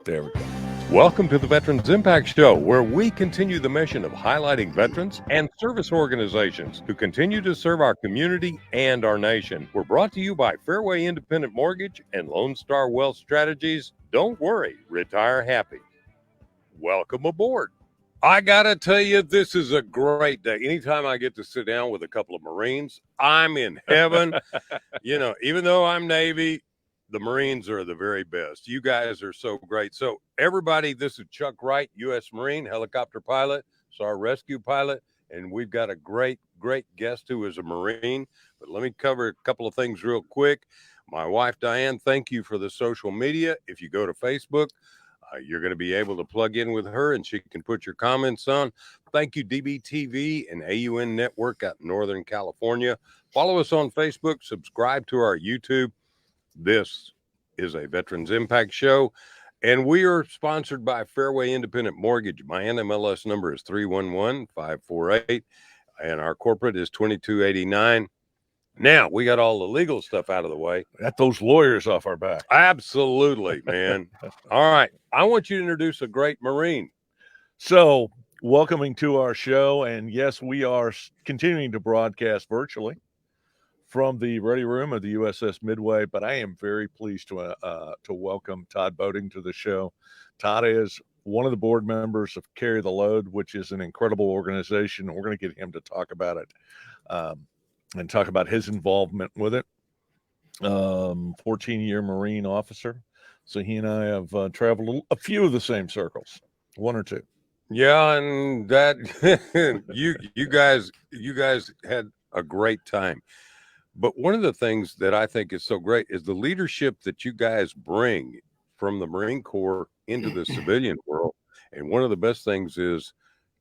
There we go. Welcome to the Veterans Impact Show, where we continue the mission of highlighting veterans and service organizations who continue to serve our community and our nation. We're brought to you by Fairway Independent Mortgage and Lone Star Wealth Strategies. Don't worry, retire happy. Welcome aboard. I got to tell you, this is a great day. Anytime I get to sit down with a couple of Marines, I'm in heaven. Even though I'm Navy, the Marines are the very best. You guys are so great. So everybody, this is Chuck Wright, U.S. Marine, helicopter pilot, SAR rescue pilot, and we've got a great guest who is a Marine. But let me cover a couple of things real quick. My wife, Diane, thank you for the social media. If you go to Facebook, you're going to be able to plug in with her and she can put your comments on. Thank you, DBTV and AUN Network out in Northern California. Follow us on Facebook, subscribe to our YouTube. This is a Veterans Impact Show, and we are sponsored by Fairway Independent Mortgage. My NMLS number is 311548, and our corporate is 2289. Now, we got all the legal stuff out of the way. Got those lawyers off our back. Absolutely, man. All right. I want you to introduce a great Marine. So, welcoming to our show, and yes, we are continuing to broadcast virtually from the ready room of the USS Midway, but I am very pleased to welcome Todd Boeding to the show. Todd is one of the board members of Carry the Load, which is an incredible organization. We're going to get him to talk about it and talk about his involvement with it. 14-year Marine officer. So he and I have traveled a few of the same circles, one or two. Yeah, and that you guys had a great time. But one of the things that I think is so great is the leadership that you guys bring from the Marine Corps into the civilian world. And one of the best things is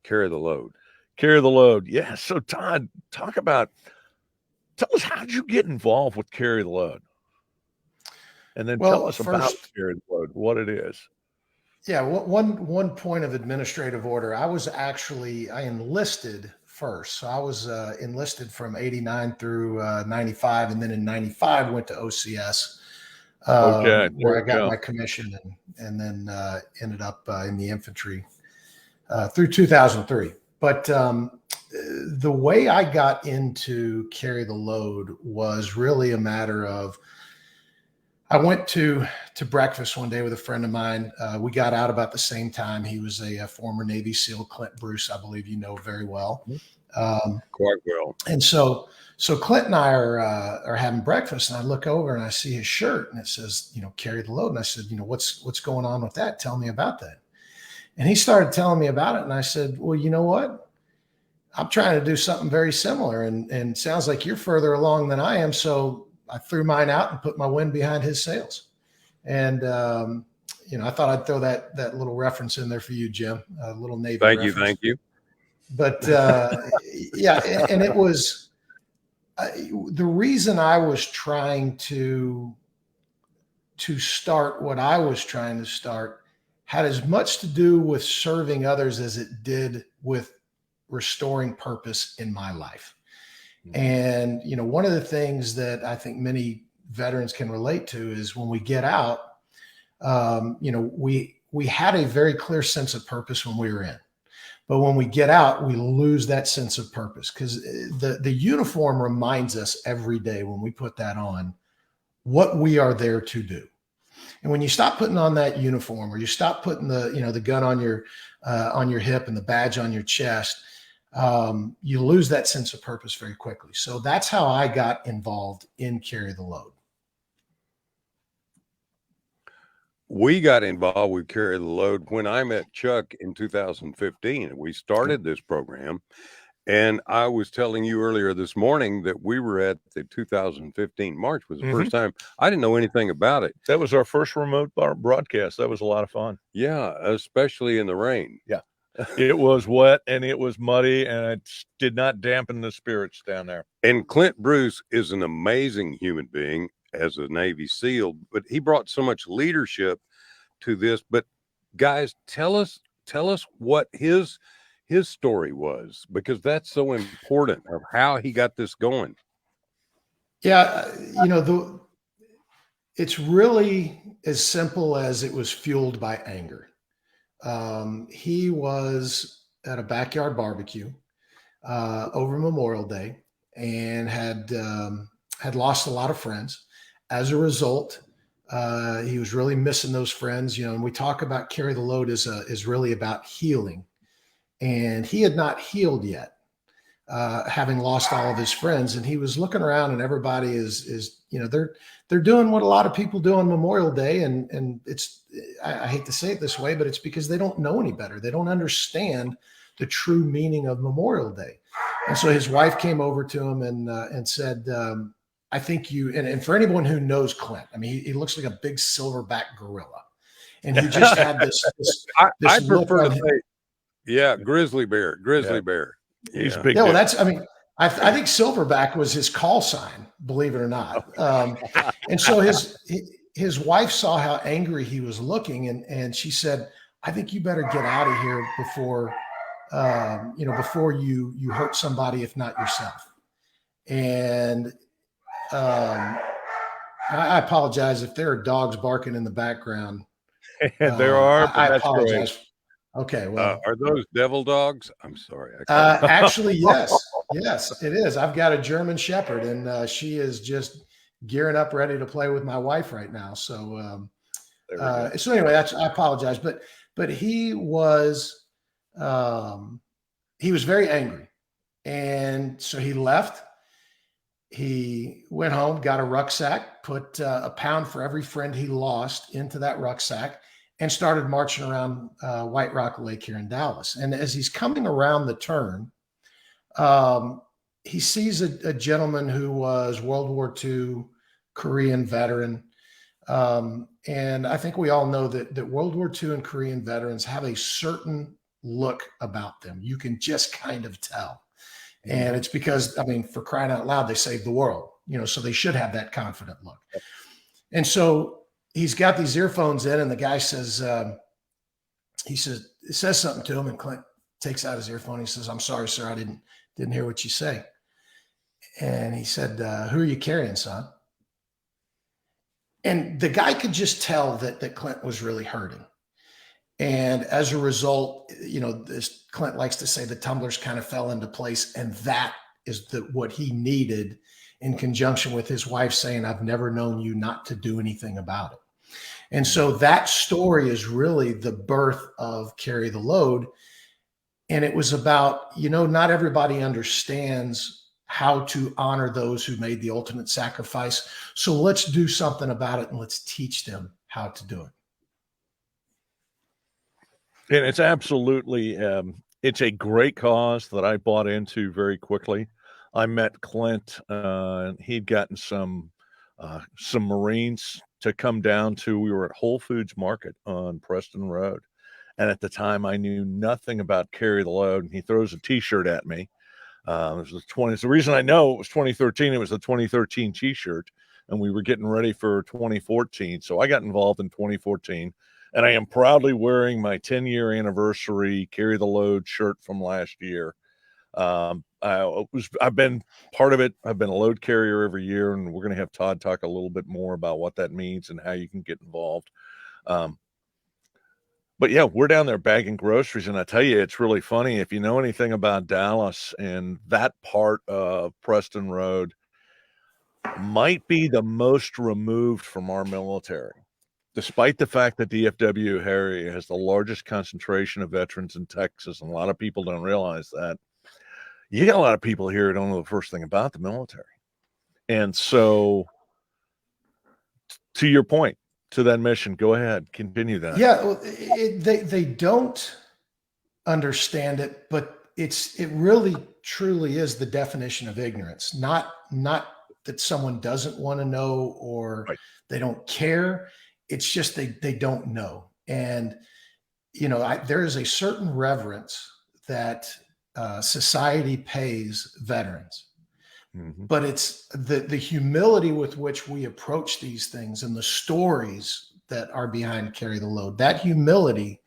carry the load. Carry the load. Yeah. So Todd, tell us, how did you get involved with Carry the Load? And then tell us about Carry the Load, what it is. Yeah. One point of administrative order. I enlisted first. So I was enlisted from 89 through 95. And then in 95 went to OCS, where I got my commission and then ended up in the infantry through 2003. But the way I got into Carry the Load was really a matter of, I went to breakfast one day with a friend of mine. We got out about the same time. He was a former Navy SEAL, Clint Bruce, I believe you know very well. Quite well. And so Clint and I are having breakfast, and I look over and I see his shirt, and it says, Carry the Load. And I said, what's going on with that? Tell me about that. And he started telling me about it, and I said, well, you know what? I'm trying to do something very similar, and it sounds like you're further along than I am. So I threw mine out and put my wind behind his sails. And, I thought I'd throw that little reference in there for you, Jim, a little Navy reference. Thank you. But, yeah, and it was the reason I was trying to start what I was trying to start had as much to do with serving others as it did with restoring purpose in my life. And, one of the things that I think many veterans can relate to is when we get out, we had a very clear sense of purpose when we were in. But when we get out, we lose that sense of purpose because the uniform reminds us every day when we put that on what we are there to do. And when you stop putting on that uniform, or you stop putting the gun on your hip and the badge on your chest, you lose that sense of purpose very quickly. So that's how I got involved in Carry the Load. We got involved with Carry the Load when I met Chuck in 2015, and we started this program. And I was telling you earlier this morning that we were at the 2015 March was the first time. I didn't know anything about it. That was our first remote broadcast. That was a lot of fun. Yeah, especially in the rain. Yeah. It was wet and it was muddy, and it did not dampen the spirits down there. And Clint Bruce is an amazing human being as a Navy SEAL, but he brought so much leadership to this. But guys, tell us what his story was, because that's so important of how he got this going. Yeah. It's really as simple as it was fueled by anger. He was at a backyard barbecue over Memorial Day and had lost a lot of friends. As a result, he was really missing those friends. And we talk about carry the load is really about healing, and he had not healed yet, having lost all of his friends. And he was looking around, and everybody is they're doing what a lot of people do on Memorial Day, and I hate to say it this way, but it's because they don't know any better. They don't understand the true meaning of Memorial Day. And so his wife came over to him and said, I think and for anyone who knows Clint, I mean, he looks like a big silverback gorilla. And he just had this I prefer to say, yeah, grizzly bear. He's big. Yeah, well, I think silverback was his call sign, believe it or not. And so his wife saw how angry he was looking, and she said, I think you better get out of here before you hurt somebody, if not yourself. And I apologize if there are dogs barking in the background. There are. I apologize. Great. Okay, well, are those devil dogs? I'm sorry. Actually, yes, it is. I've got a German Shepherd, and she is just gearing up, ready to play with my wife right now. So, anyway, I apologize, but he was very angry, and so he left. He went home, got a rucksack, put a pound for every friend he lost into that rucksack, and started marching around White Rock Lake here in Dallas. And as he's coming around the turn, he sees a gentleman who was World War II Korean veteran. And I think we all know that World War II and Korean veterans have a certain look about them. You can just kind of tell. And it's because, I mean, for crying out loud, they saved the world, so they should have that confident look. And so he's got these earphones in, and the guy says, it says something to him, and Clint takes out his earphone. He says, I'm sorry, sir, I didn't hear what you say. And he said, who are you carrying, son? And the guy could just tell that Clint was really hurting. And as a result, this Clint likes to say the tumblers kind of fell into place. And that is what he needed, in conjunction with his wife saying, I've never known you not to do anything about it. And so that story is really the birth of Carry the Load. And it was about, not everybody understands how to honor those who made the ultimate sacrifice. So let's do something about it, and let's teach them how to do it. And it's absolutely, it's a great cause that I bought into very quickly. I met Clint, and he'd gotten some Marines to come down to, we were at Whole Foods Market on Preston Road. And at the time I knew nothing about Carry the Load, and he throws a t-shirt at me. It was the reason I know it was 2013. It was the 2013 t-shirt, and we were getting ready for 2014. So I got involved in 2014. And I am proudly wearing my 10-year anniversary Carry the Load shirt from last year. I've been part of it. I've been a load carrier every year, and we're going to have Todd talk a little bit more about what that means and how you can get involved. But yeah, we're down there bagging groceries, and I tell you, it's really funny. If you know anything about Dallas, and that part of Preston Road might be the most removed from our military. Despite the fact that DFW area has the largest concentration of veterans in Texas, and a lot of people don't realize that, you got a lot of people here who don't know the first thing about the military. And so, to your point, to that mission, go ahead, continue that. Yeah, well, they don't understand it, but it really truly is the definition of ignorance. Not that someone doesn't want to know, or they don't care. It's just they don't know. And, there is a certain reverence that society pays veterans. Mm-hmm. But it's the humility with which we approach these things, and the stories that are behind Carry the Load. That humility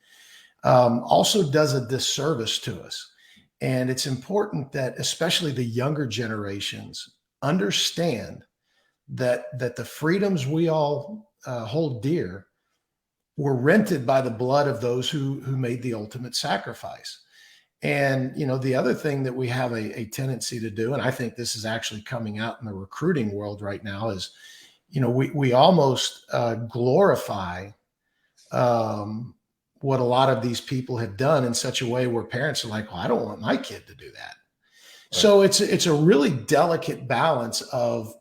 also does a disservice to us. And it's important that especially the younger generations understand that the freedoms we all hold dear were rented by the blood of those who made the ultimate sacrifice. And, the other thing that we have a tendency to do, and I think this is actually coming out in the recruiting world right now, is, we almost glorify what a lot of these people have done in such a way where parents are like, well, I don't want my kid to do that. Right. So it's a really delicate balance of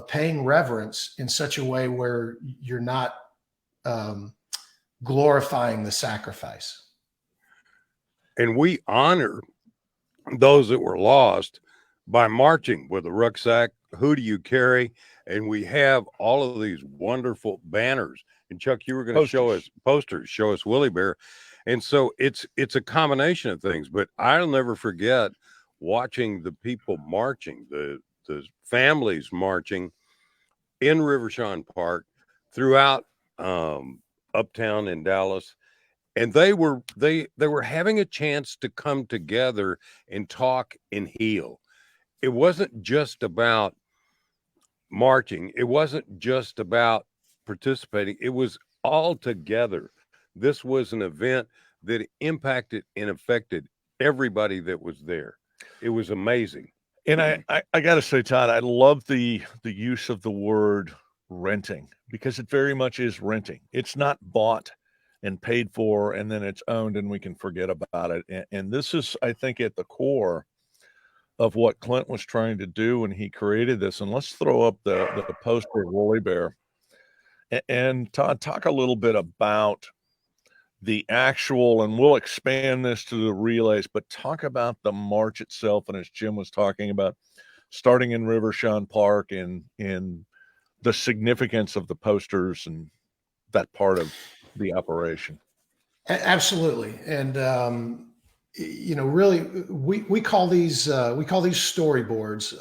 paying reverence in such a way where you're not glorifying the sacrifice. And we honor those that were lost by marching with a rucksack. Who do you carry? And we have all of these wonderful banners. And Chuck, you were going to show us posters, show us Willie Bear. And so it's a combination of things, but I'll never forget watching the people marching, the families marching in Rivershawn Park throughout uptown in Dallas. And they were having a chance to come together and talk and heal. It wasn't just about marching. It wasn't just about participating. It was all together. This was an event that impacted and affected everybody that was there. It was amazing. And I got to say, Todd, I love the use of the word renting, because it very much is renting. It's not bought and paid for and then it's owned and we can forget about it. And this is, I think, at the core of what Clint was trying to do when he created this. And let's throw up the poster of Woolly Bear. And Todd, talk a little bit about the actual, and we'll expand this to the relays, but talk about the march itself. And as Jim was talking about, starting in Rivershawn Park and the significance of the posters and that part of the operation. Absolutely. And, really, we call these storyboards,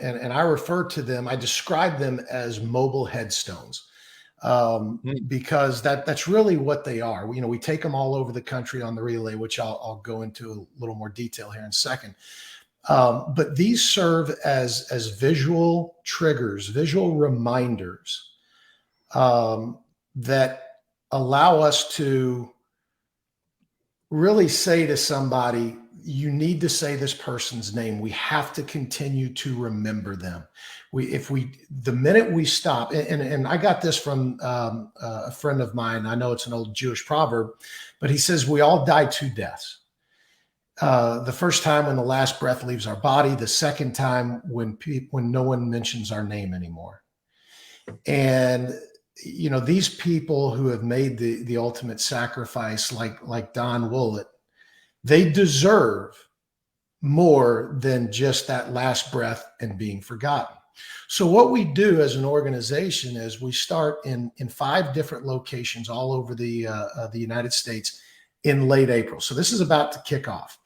and I refer to them, I describe them as mobile headstones. Because that's really what they are. We take them all over the country on the relay, which I'll go into a little more detail here in a second. But these serve as visual triggers, visual reminders that allow us to really say to somebody, you need to say this person's name. We have to continue to remember them. The minute we stop, and I got this from a friend of mine. I know it's an old Jewish proverb, but he says we all die two deaths. The first time when the last breath leaves our body. The second time when no one mentions our name anymore. And these people who have made the ultimate sacrifice, like Don Woollett, they deserve more than just that last breath and being forgotten. So what we do as an organization is we start in 5 different locations all over the United States in late April. So this is about to kick off.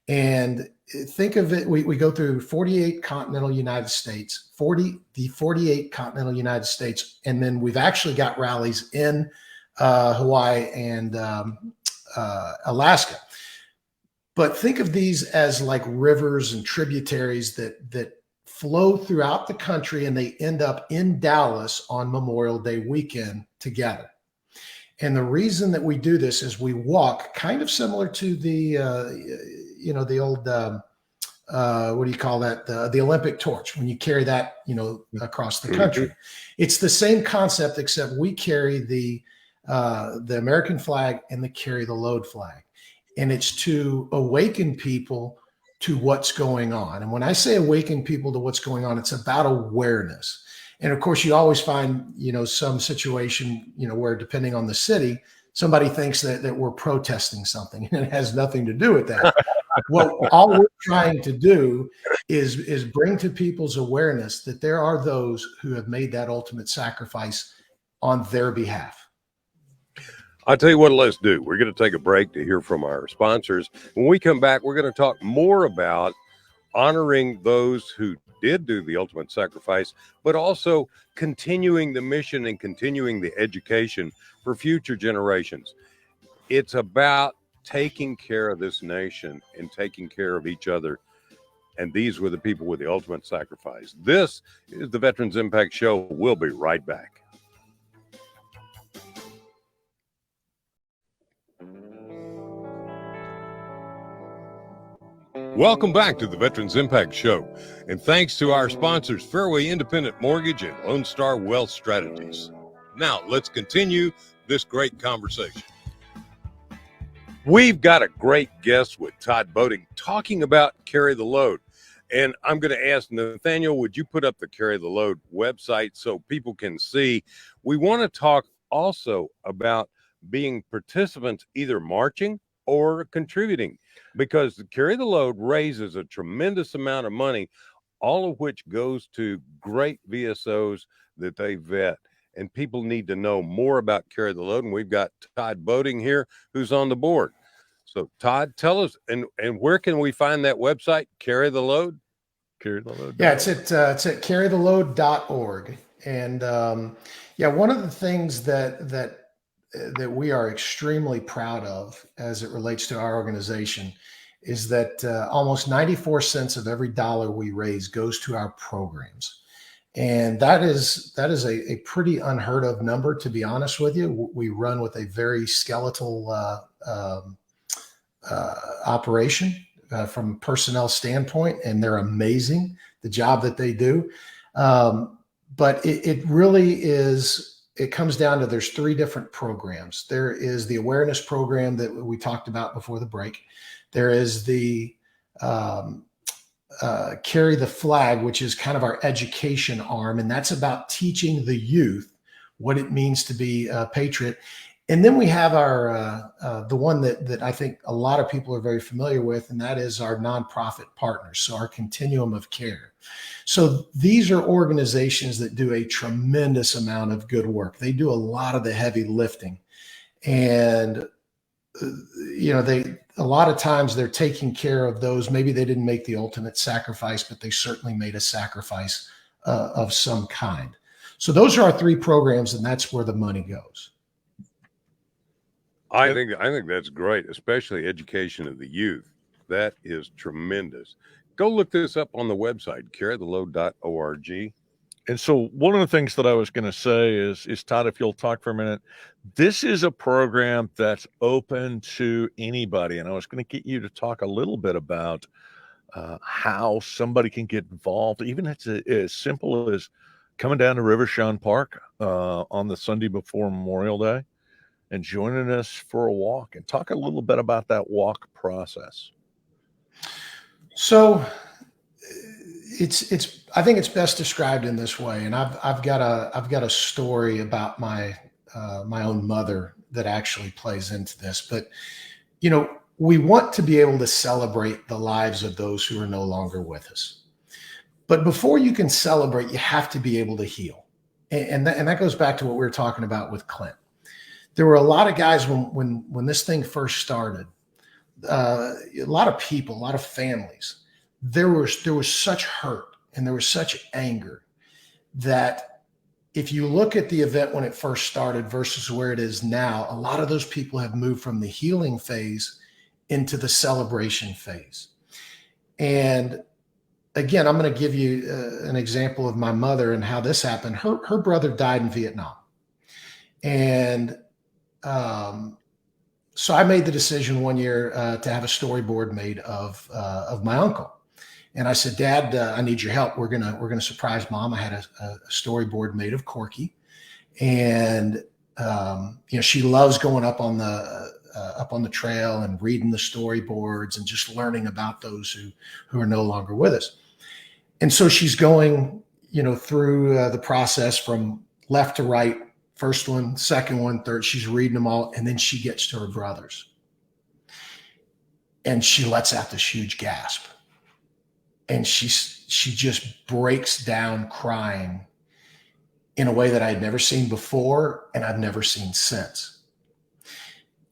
And think of it, we go through 48 continental United States, 48 continental United States, and then we've actually got rallies in Hawaii and Alaska. But think of these as like rivers and tributaries that flow throughout the country, and they end up in Dallas on Memorial Day weekend together. And the reason that we do this is we walk kind of similar to the old, what do you call that? The Olympic torch, when you carry that, across the country. It's the same concept, except we carry the American flag and they carry the load flag. And it's to awaken people to what's going on. And when I say awaken people to what's going on, it's about awareness. And of course, you always find, some situation, where depending on the city, somebody thinks that we're protesting something, and it has nothing to do with that. All we're trying to do is bring to people's awareness that there are those who have made that ultimate sacrifice on their behalf. I'll tell you what, let's do. We're going to take a break to hear from our sponsors. When we come back, we're going to talk more about honoring those who did do the ultimate sacrifice, but also continuing the mission and continuing the education for future generations. It's about taking care of this nation and taking care of each other And these were the people with the ultimate sacrifice. This is the Veterans Impact Show. We'll be right back. Welcome back to the Veterans Impact Show. And thanks to our sponsors, Fairway Independent Mortgage and Lone Star Wealth Strategies. Now, let's continue this great conversation. We've got a great guest with Todd Boeding talking about Carry the Load. And I'm going to ask Nathaniel, would you put up the Carry the Load website so people can see? We want to talk also about being participants, either marching or contributing, because the Carry the Load raises a tremendous amount of money, all of which goes to great VSOs that they vet. And people need to know more about Carry the Load. And we've got Todd Boeding here, who's on the board. So Todd, tell us, and where can we find that website, Carry the Load? Carry the Load. Yeah, it's at carrytheload.org. And one of the things that we are extremely proud of as it relates to our organization is that almost 94 cents of every dollar we raise goes to our programs. And that is a pretty unheard of number, to be honest with you. We run with a very skeletal operation from a personnel standpoint, and they're amazing, the job that they do. But it really is, it comes down to, there's three different programs. There is the awareness program that we talked about before the break. There is the Carry the Flag, which is kind of our education arm, and that's about teaching the youth what it means to be a patriot. And then we have our the one that I think a lot of people are very familiar with, and that is our nonprofit partners, so our continuum of care. So these are organizations that do a tremendous amount of good work. They do a lot of the heavy lifting, and a lot of times they're taking care of those. Maybe they didn't make the ultimate sacrifice, but they certainly made a sacrifice of some kind. So those are our three programs, and that's where the money goes. I think that's great, especially education of the youth. That is tremendous. Go look this up on the website, carrytheload.org. And so one of the things that I was going to say is, Todd, if you'll talk for a minute, this is a program that's open to anybody. And I was going to get you to talk a little bit about how somebody can get involved, even if it's as simple as coming down to Rivershawn Park on the Sunday before Memorial Day and joining us for a walk, and talk a little bit about that walk process. So I think it's best described in this way. And I've got a story about my own mother that actually plays into this. But, we want to be able to celebrate the lives of those who are no longer with us. But before you can celebrate, you have to be able to heal. And that goes back to what we were talking about with Clint. There were a lot of guys when this thing first started, a lot of people, a lot of families, there was such hurt and there was such anger that if you look at the event when it first started versus where it is now, a lot of those people have moved from the healing phase into the celebration phase. And again, I'm going to give you an example of my mother and how this happened. Her brother died in Vietnam. And so I made the decision one year to have a storyboard made of my uncle. And I said, Dad, I need your help. We're gonna surprise Mom. I had a storyboard made of Corky, and she loves going up on the trail and reading the storyboards and just learning about those who are no longer with us. And so she's going, through the process from left to right, first one, second one, third. She's reading them all, and then she gets to her brothers, and she lets out this huge gasp. And she just breaks down crying in a way that I had never seen before and I've never seen since.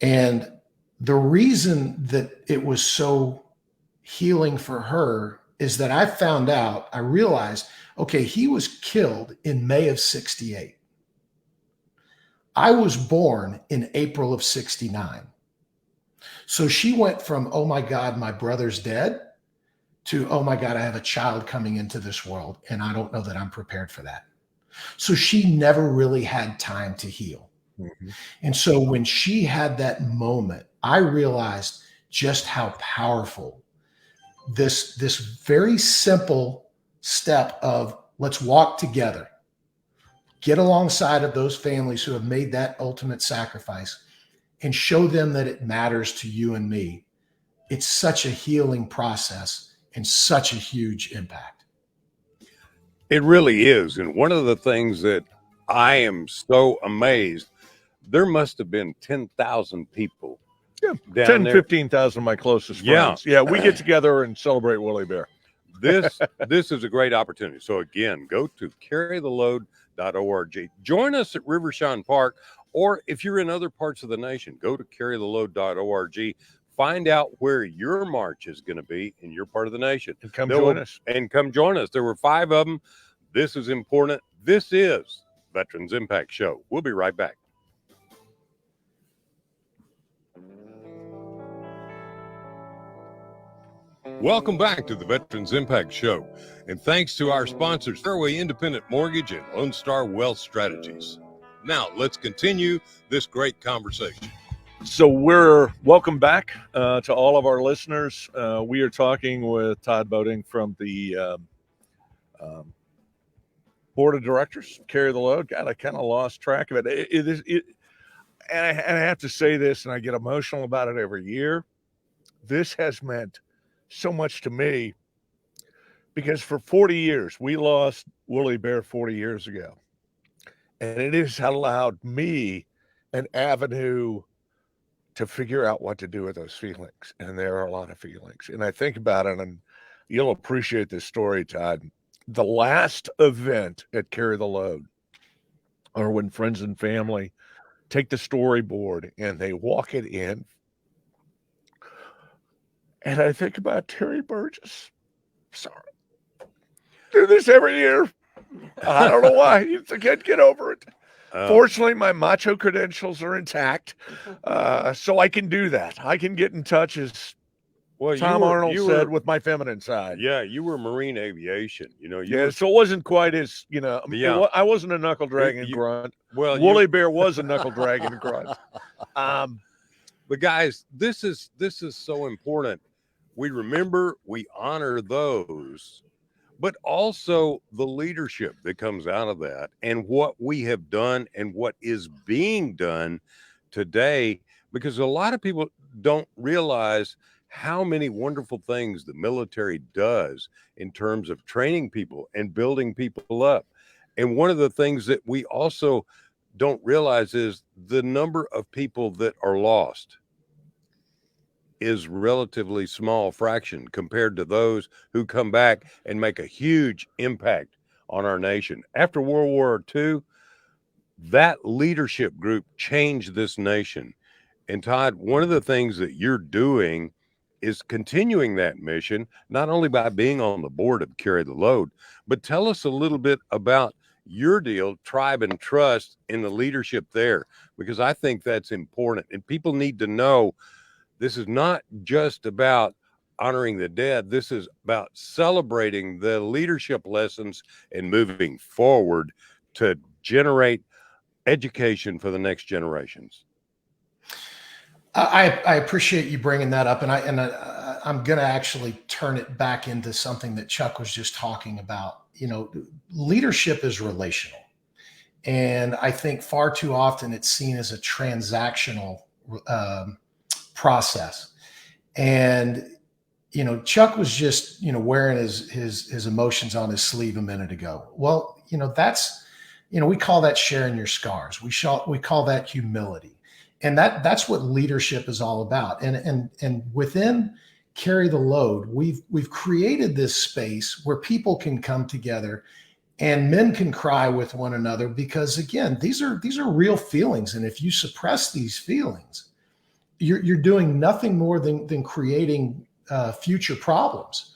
And the reason that it was so healing for her is that I realized, okay, he was killed in May of 68. I was born in April of 69. So she went from, oh my God, my brother's dead, to, oh my God, I have a child coming into this world and I don't know that I'm prepared for that. So she never really had time to heal. Mm-hmm. And so when she had that moment, I realized just how powerful this very simple step of let's walk together, get alongside of those families who have made that ultimate sacrifice and show them that it matters to you and me. It's such a healing process and such a huge impact. It really is. And one of the things that I am so amazed, there must have been 10,000 people. Yeah, down 10, there. 15,000 of my closest friends. Yeah, we get together and celebrate Willie Bear. This is a great opportunity. So again, go to carrytheload.org. Join us at Rivershawn Park, or if you're in other parts of the nation, go to carrytheload.org. Find out where your march is going to be in your part of the nation. And come join us. And come join us. There were 5 of them. This is important. This is Veterans Impact Show. We'll be right back. Welcome back to the Veterans Impact Show. And thanks to our sponsors, Fairway Independent Mortgage and Lone Star Wealth Strategies. Now, let's continue this great conversation. So we're welcome back to all of our listeners. We are talking with Todd Boeding from the board of directors, Carry the Load. God, I kind of lost track of it. And I have to say this, and I get emotional about it every year. This has meant so much to me because for 40 years, we lost Willie Bear 40 years ago. And it has allowed me an avenue to figure out what to do with those feelings. And there are a lot of feelings. And I think about it, and you'll appreciate this story, Todd. The last event at Carry the Load, or when friends and family take the storyboard and they walk it in, and I think about Terry Burgess. Sorry. Do this every year. I don't know why. You can't get over it. Fortunately, my macho credentials are intact, so I can do that. I can get in touch, as Tom Arnold said, with my feminine side. Yeah, you were Marine Aviation. So it wasn't quite as, I wasn't a knuckle dragging grunt. Well, Willie Bear was a knuckle dragging grunt. But guys, this is so important. We remember, we honor those, but also the leadership that comes out of that and what we have done and what is being done today, because a lot of people don't realize how many wonderful things the military does in terms of training people and building people up. And one of the things that we also don't realize is the number of people that are lost is relatively small fraction compared to those who come back and make a huge impact on our nation. After World War II, that leadership group changed this nation. And Todd, one of the things that you're doing is continuing that mission, not only by being on the board of Carry the Load, but tell us a little bit about your deal, Tribe and Trust, in the leadership there, because I think that's important. And people need to know this is not just about honoring the dead. This is about celebrating the leadership lessons and moving forward to generate education for the next generations. I appreciate you bringing that up, and I'm going to actually turn it back into something that Chuck was just talking about. Leadership is relational, and I think far too often it's seen as a transactional process. And Chuck was just wearing his emotions on his sleeve a minute ago. Well, that's we call that sharing your scars. We call that humility. And that's what leadership is all about. And within Carry the Load, we've created this space where people can come together and men can cry with one another, because again, these are real feelings. And if you suppress these feelings, you're doing nothing more than creating future problems.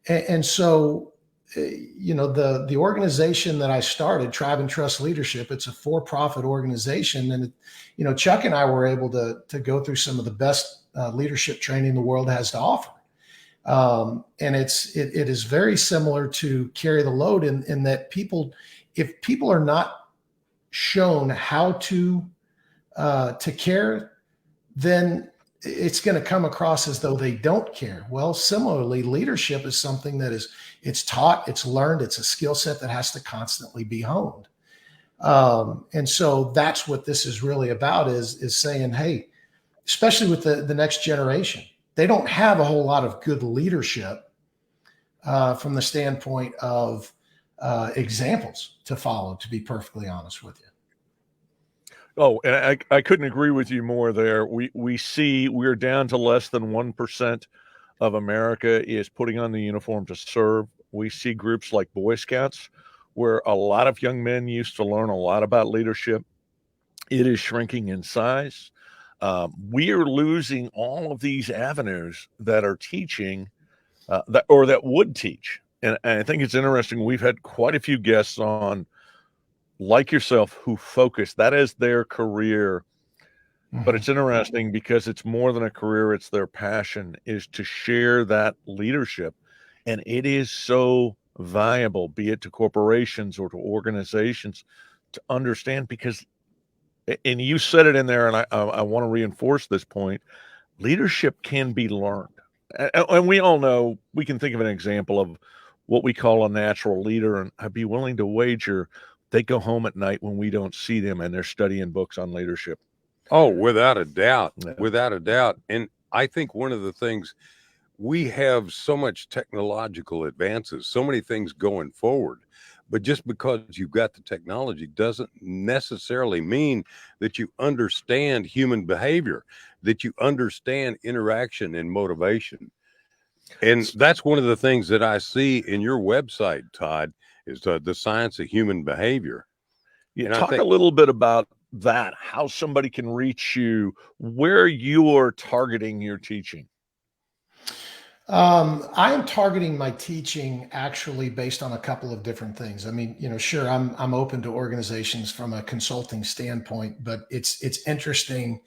And so, the organization that I started, Tribe and Trust Leadership, it's a for-profit organization. And, Chuck and I were able to go through some of the best leadership training the world has to offer. And it is very similar to Carry the Load in that if people are not shown how to care, then it's going to come across as though they don't care. Well, similarly, leadership is something that it's taught, it's learned, it's a skill set that has to constantly be honed. And so that's what this is really about is saying, hey, especially with the next generation, they don't have a whole lot of good leadership from the standpoint of examples to follow, to be perfectly honest with you. Oh, and I couldn't agree with you more there. We see we're down to less than 1% of America is putting on the uniform to serve. We see groups like Boy Scouts, where a lot of young men used to learn a lot about leadership. It is shrinking in size. We are losing all of these avenues that are teaching that would teach. And I think it's interesting. We've had quite a few guests on, like yourself, who focus that as their career. But it's interesting because it's more than a career, it's their passion, is to share that leadership. And it is so valuable, be it to corporations or to organizations, to understand, because, and you said it in there, and I want to reinforce this point, leadership can be learned. And we all know, we can think of an example of what we call a natural leader, and I'd be willing to wager they go home at night when we don't see them and they're studying books on leadership. Oh, without a doubt, Yeah. without a doubt. And I think one of the things, we have so much technological advances, so many things going forward, but just because you've got the technology doesn't necessarily mean that you understand human behavior, that you understand interaction and motivation. And that's one of the things that I see in your website, Todd, is the science of human behavior. You talk a little bit about that, how somebody can reach you, where you are targeting your teaching. I am targeting my teaching actually based on a couple of different things. I mean, sure, I'm open to organizations from a consulting standpoint, but it's interesting.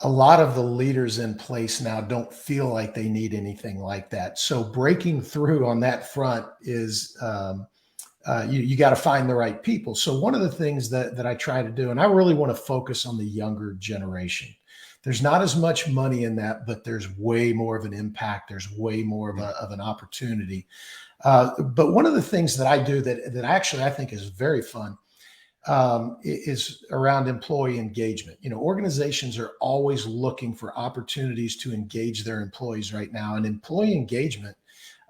A lot of the leaders in place now don't feel like they need anything like that. So breaking through on that front is you got to find the right people. So one of the things that I try to do, and I really want to focus on the younger generation. There's not as much money in that, but there's way more of an impact. There's way more of an opportunity. But one of the things that I do that actually I think is very fun is around employee engagement. Organizations are always looking for opportunities to engage their employees right now. And employee engagement,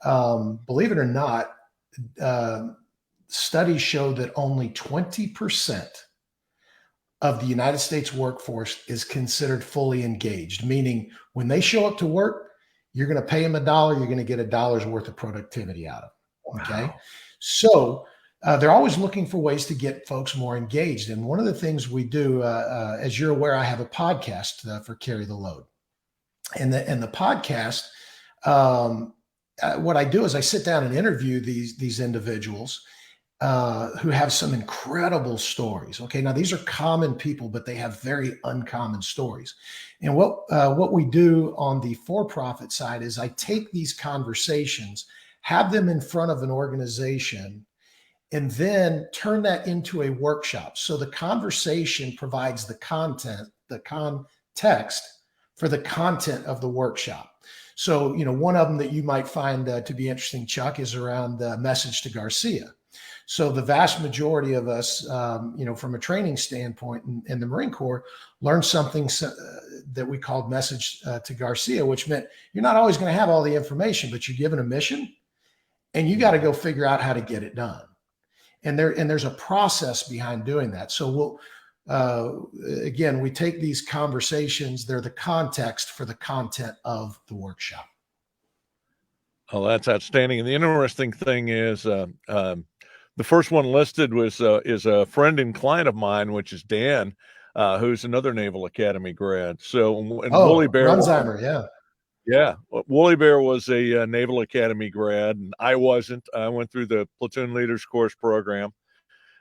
believe it or not, studies show that only 20% of the United States workforce is considered fully engaged, meaning when they show up to work, you're going to pay them $1, you're going to get $1 worth of productivity out of them. Okay. Wow. So they're always looking for ways to get folks more engaged. And one of the things we do, as you're aware, I have a podcast for Carry the Load. And the podcast, what I do is I sit down and interview these individuals who have some incredible stories. Okay, now these are common people, but they have very uncommon stories. And what we do on the for-profit side is I take these conversations, have them in front of an organization, and then turn that into a workshop. So the conversation provides the content, the context for the content of the workshop. So, one of them that you might find to be interesting, Chuck, is around the message to Garcia. So the vast majority of us, from a training standpoint in the Marine Corps, learned something that we called message to Garcia, which meant you're not always going to have all the information, but you're given a mission and you got to go figure out how to get it done. And there's a process behind doing that. So again, we take these conversations, they're the context for the content of the workshop. Oh, that's outstanding. And the interesting thing is, the first one listed is a friend and client of mine, which is Dan, who's another Naval Academy grad. So, and Wooly Bear, Runzheimer, yeah. Yeah, Wooly Bear was a Naval Academy grad, and I wasn't. I went through the Platoon Leaders Course program,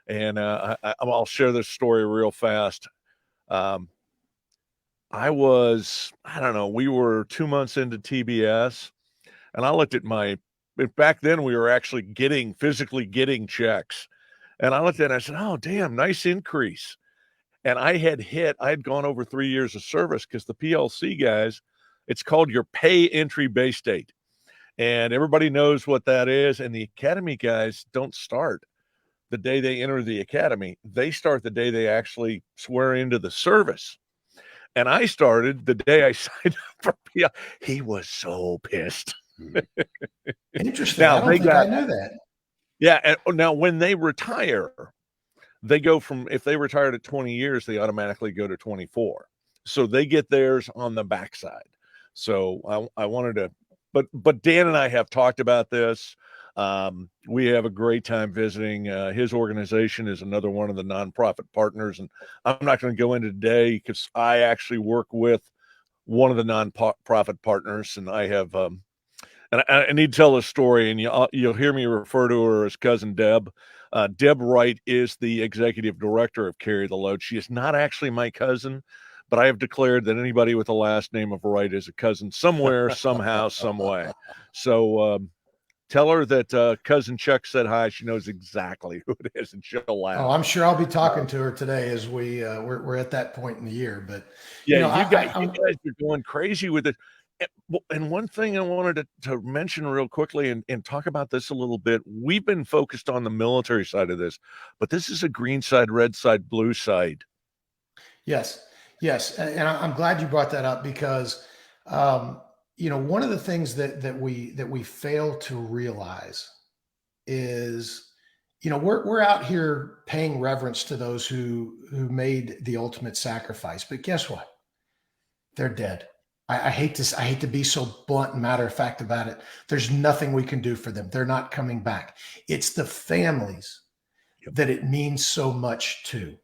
and I'll share this story real fast. I don't know, we were 2 months into TBS, And I looked at back then we were actually physically getting checks. And I looked at it and I said, oh, damn, nice increase. And I had gone over 3 years of service because the PLC guys, it's called your pay entry base date. And everybody knows what that is. And the academy guys don't start the day they enter the academy. They start the day they actually swear into the service. And I started the day I signed up for PL. He was so pissed. Interesting. Now, I don't think I knew that. Yeah. And now when they retire, they go from, if they retired at 20 years, they automatically go to 24. So they get theirs on the backside. So I wanted to, but Dan and I have talked about this. We have a great time visiting. His organization is another one of the nonprofit partners. And I'm not going to go into today because I actually work with one of the nonprofit partners, and I have, and I need to tell a story, and you'll hear me refer to her as Cousin Deb. Deb Wright is the executive director of Carry the Load. She is not actually my cousin, but I have declared that anybody with the last name of Wright is a cousin somewhere, somehow, some way. So tell her that Cousin Chuck said hi. She knows exactly who it is, and she'll laugh. Oh, I'm sure I'll be talking to her today as we're at that point in the year. But yeah, you guys are going crazy with it. And one thing I wanted to mention real quickly and talk about this a little bit. We've been focused on the military side of this, but this is a green side, red side, blue side. Yes. And I'm glad you brought that up because, one of the things that we fail to realize is, we're out here paying reverence to those who made the ultimate sacrifice. But guess what? They're dead. I hate to be so blunt and matter of fact about it. There's nothing we can do for them. They're not coming back. It's the families that it means so much to.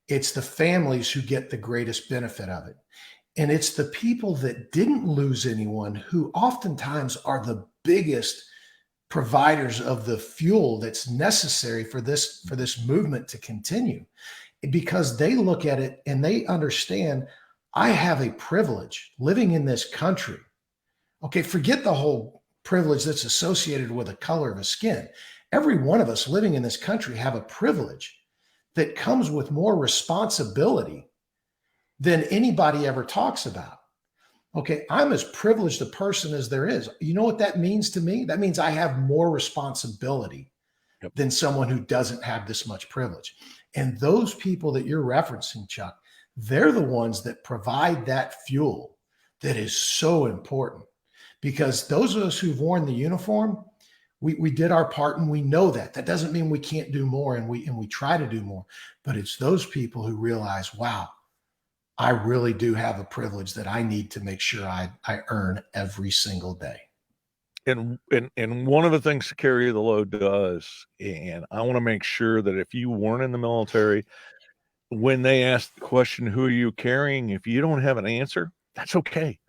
It's the families who get the greatest benefit of it. And it's the people that didn't lose anyone who oftentimes are the biggest providers of the fuel that's necessary for this movement to continue, because they look at it and they understand, I have a privilege living in this country. Okay, forget the whole privilege that's associated with the color of a skin. Every one of us living in this country have a privilege that comes with more responsibility than anybody ever talks about. Okay, I'm as privileged a person as there is. You know what that means to me? That means I have more responsibility than someone who doesn't have this much privilege. And those people that you're referencing, Chuck, they're the ones that provide that fuel that is so important, because those of us who've worn the uniform, we did our part, and we know that. That doesn't mean we can't do more, and we try to do more. But it's those people who realize, wow, I really do have a privilege that I need to make sure I earn every single day. And one of the things to Carry the Load does, and I want to make sure that if you weren't in the military, when they ask the question, who are you carrying? If you don't have an answer, that's okay.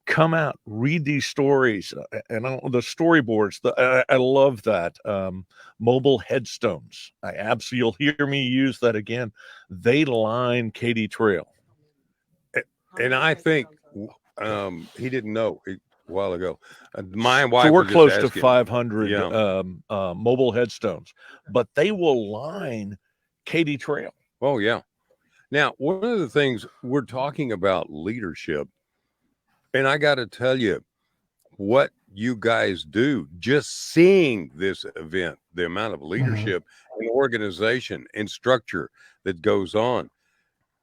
Come out, read these stories, and the storyboards. I love that. Mobile headstones. You'll hear me use that again. They line Katy Trail. And I think he didn't know a while ago. My wife. So we're close to 500 mobile headstones, but they will line Katy Trail. Oh, yeah. Now, one of the things we're talking about leadership, and I got to tell you what you guys do, just seeing this event, the amount of leadership and organization and structure that goes on,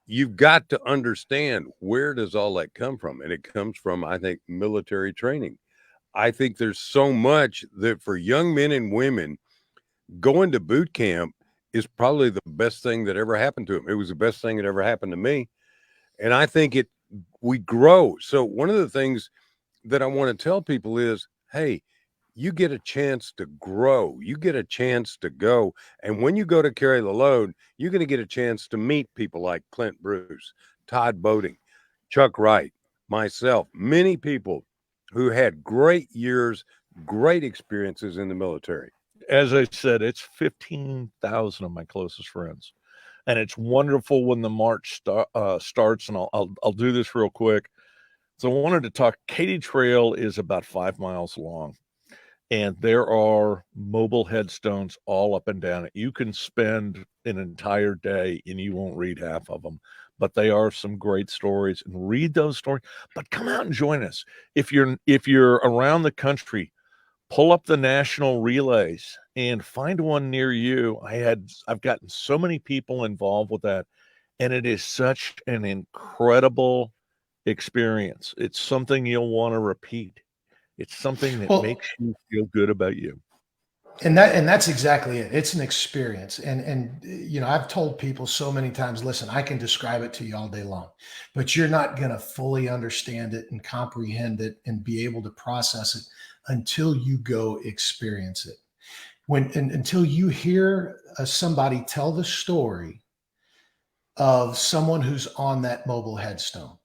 you've got to understand, where does all that come from? And it comes from, I think, military training. I think there's so much that for young men and women, going to boot camp is probably the best thing that ever happened to them. It was the best thing that ever happened to me. And I think we grow. So one of the things that I want to tell people is, hey, you get a chance to grow. You get a chance to go. And when you go to Carry the Load, you're going to get a chance to meet people like Clint Bruce, Todd Boeding, Chuck Wright, myself, many people who had great years, great experiences in the military. As I said, it's 15,000 of my closest friends, and it's wonderful when the march starts. And I'll do this real quick. So I wanted to talk. Katy Trail is about 5 miles long, and there are mobile headstones all up and down it. You can spend an entire day and you won't read half of them, but they are some great stories, and read those stories. But come out and join us. If you're around the country, pull up the national relays and find one near you. I've gotten so many people involved with that, and it is such an incredible experience. It's something you'll want to repeat. It's something that Well, makes you feel good about you. and that's exactly it. It's an experience. And I've told people so many times, listen, I can describe it to you all day long, but you're not going to fully understand it and comprehend it and be able to process it until you go experience it. Until you hear somebody tell the story of someone who's on that mobile headstone.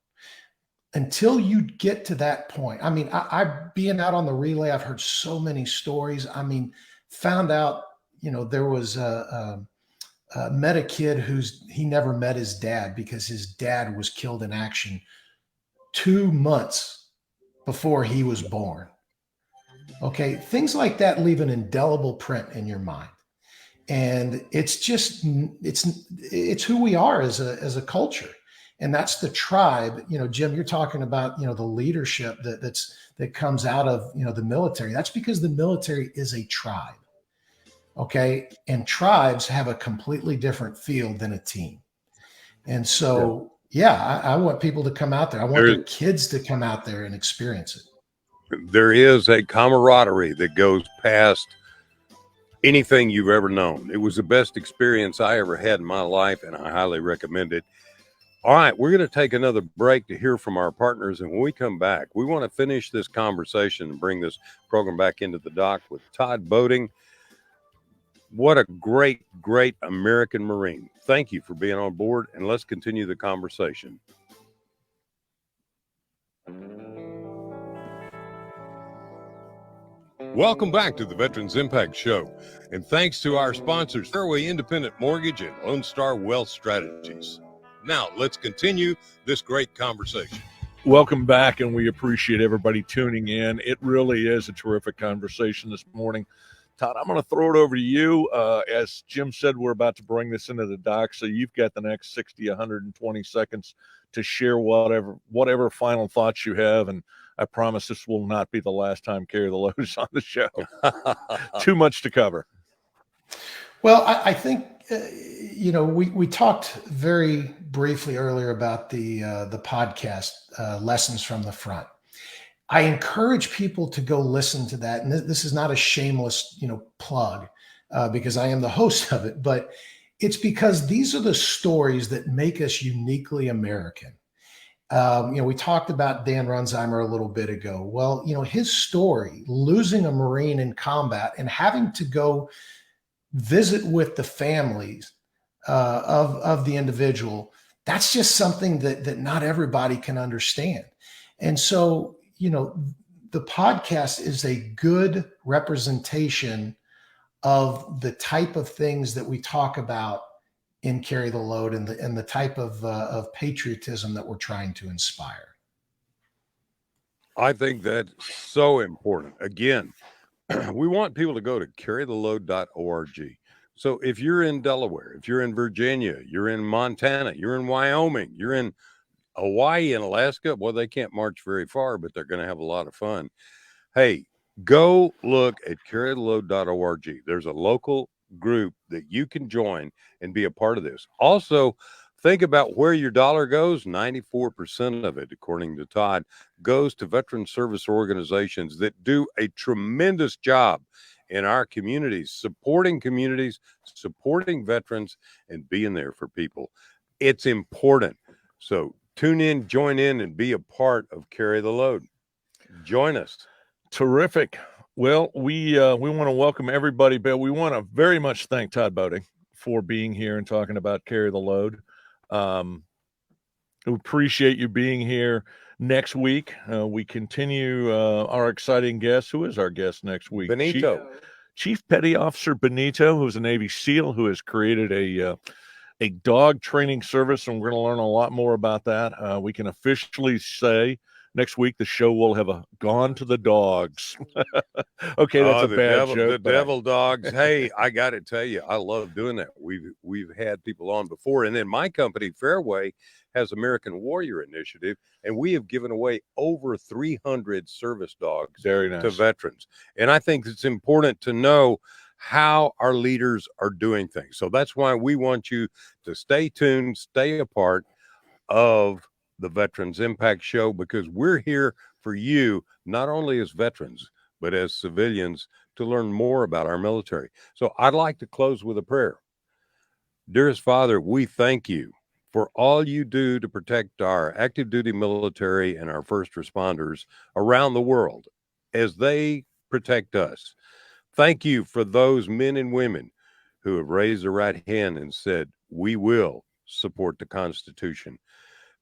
Until you get to that point, I mean, I being out on the relay, I've heard so many stories. I mean, found out, there was met a kid he never met his dad because his dad was killed in action 2 months before he was born. Okay, things like that leave an indelible print in your mind. And it's who we are as a culture. And that's the tribe. Jim, you're talking about, the leadership that comes out of, the military. That's because the military is a tribe. Okay. And tribes have a completely different feel than a team. And so, I want people to come out there. I want their kids to come out there and experience it. There is a camaraderie that goes past anything you've ever known. It was the best experience I ever had in my life, and I highly recommend it. All right, we're going to take another break to hear from our partners, and when we come back, we want to finish this conversation and bring this program back into the dock with Todd Boeding. What a great, great American Marine. Thank you for being on board, and let's continue the conversation. Welcome back to the Veterans Impact Show, and thanks to our sponsors, Fairway Independent Mortgage and Lone Star Wealth Strategies. Now, let's continue this great conversation. Welcome back, and we appreciate everybody tuning in. It really is a terrific conversation this morning. Todd, I'm going to throw it over to you. As Jim said, we're about to bring this into the dock, so you've got the next 60, 120 seconds to share whatever final thoughts you have, and I promise this will not be the last time Carry the Load is on the show. Too much to cover. Well, I think we talked very briefly earlier about the podcast Lessons from the Front. I encourage people to go listen to that, and this is not a shameless plug because I am the host of it, but it's because these are the stories that make us uniquely American. We talked about Dan Runzheimer a little bit ago. Well, his story, losing a Marine in combat and having to go visit with the families of the individual, that's just something that not everybody can understand. And so, the podcast is a good representation of the type of things that we talk about in Carry the Load and the type of patriotism that we're trying to inspire. I think that's so important. Again, we want people to go to carrytheload.org. So if you're in Delaware, if you're in Virginia, you're in Montana, you're in Wyoming, you're in Hawaii and Alaska, well, they can't march very far, but they're going to have a lot of fun. Hey, go look at carrytheload.org. There's a local group that you can join and be a part of this. Also, think about where your dollar goes. 94% of it, according to Todd, goes to veteran service organizations that do a tremendous job in our communities, supporting veterans, and being there for people. It's important. So tune in, join in, and be a part of Carry the Load. Join us. Terrific. Well, we want to welcome everybody, but we want to very much thank Todd Boeding for being here and talking about Carry the Load. We appreciate you being here. Next week, we continue our exciting guest. Who is our guest next week? Benito. Chief Petty Officer Benito, who's a Navy SEAL, who has created a dog training service, and we're going to learn a lot more about that. We can officially say next week the show will have gone to the dogs. Okay, that's a bad joke. The devil dogs. Hey, I got to tell you, I love doing that. We've had people on before, and then my company, Fairway, has American Warrior Initiative, and we have given away over 300 service dogs to veterans. And I think it's important to know how our leaders are doing things. So that's why we want you to stay tuned, stay a part of the Veterans Impact Show, because we're here for you, not only as veterans, but as civilians, to learn more about our military. So I'd like to close with a prayer. Dearest Father, we thank you for all you do to protect our active duty military and our first responders around the world as they protect us. Thank you for those men and women who have raised their right hand and said, we will support the Constitution.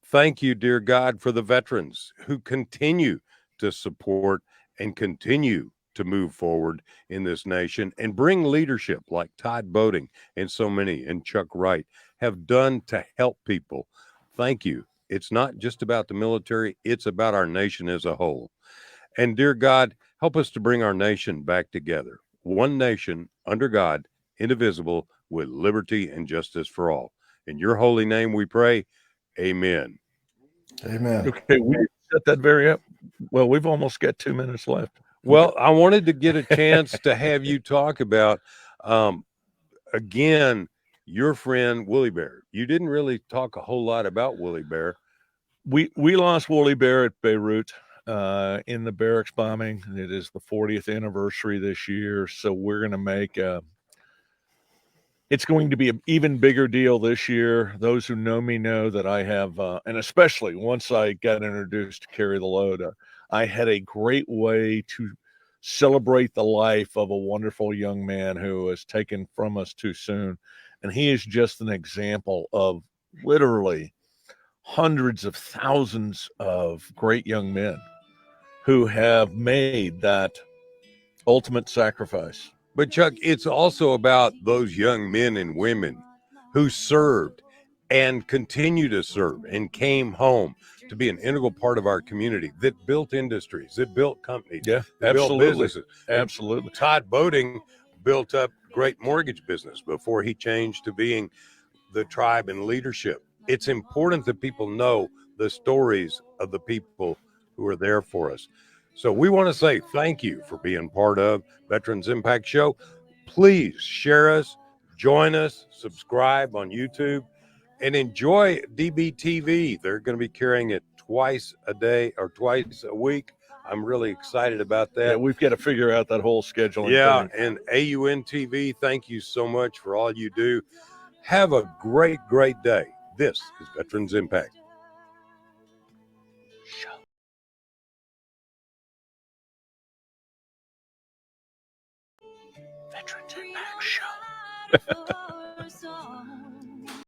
Thank you, dear God, for the veterans who continue to support and continue to move forward in this nation and bring leadership like Todd Boeding and so many, and Chuck Wright, have done to help people. Thank you. It's not just about the military, it's about our nation as a whole. And dear God, help us to bring our nation back together. One nation under God, indivisible, with liberty and justice for all. In your holy name we pray. Amen. Amen. Okay, we set that very up. Well, we've almost got 2 minutes left. Well, I wanted to get a chance to have you talk about, again, your friend Woolly Bear. You didn't really talk a whole lot about Woolly Bear. We lost Woolly Bear at Beirut in the barracks bombing. It is the 40th anniversary this year, so we're going to make it's going to be an even bigger deal this year. Those who know me know that I have, and especially once I got introduced to Carry the Load, I had a great way to celebrate the life of a wonderful young man who was taken from us too soon. And he is just an example of literally hundreds of thousands of great young men who have made that ultimate sacrifice. But Chuck, it's also about those young men and women who served and continue to serve and came home to be an integral part of our community, that built industries, that built companies, Yeah, that built businesses. Absolutely. Todd Boeding built up great mortgage business before he changed to being the tribe and leadership. It's important that people know the stories of the people who are there for us. So we want to say thank you for being part of Veterans Impact Show. Please share us, join us, subscribe on YouTube, and enjoy DBTV. They're going to be carrying it twice a day or twice a week. I'm really excited about that. Yeah, we've got to figure out that whole scheduling thing. And AUN TV, thank you so much for all you do. Have a great, great day. This is Veterans Impact. Veterans Impact Show.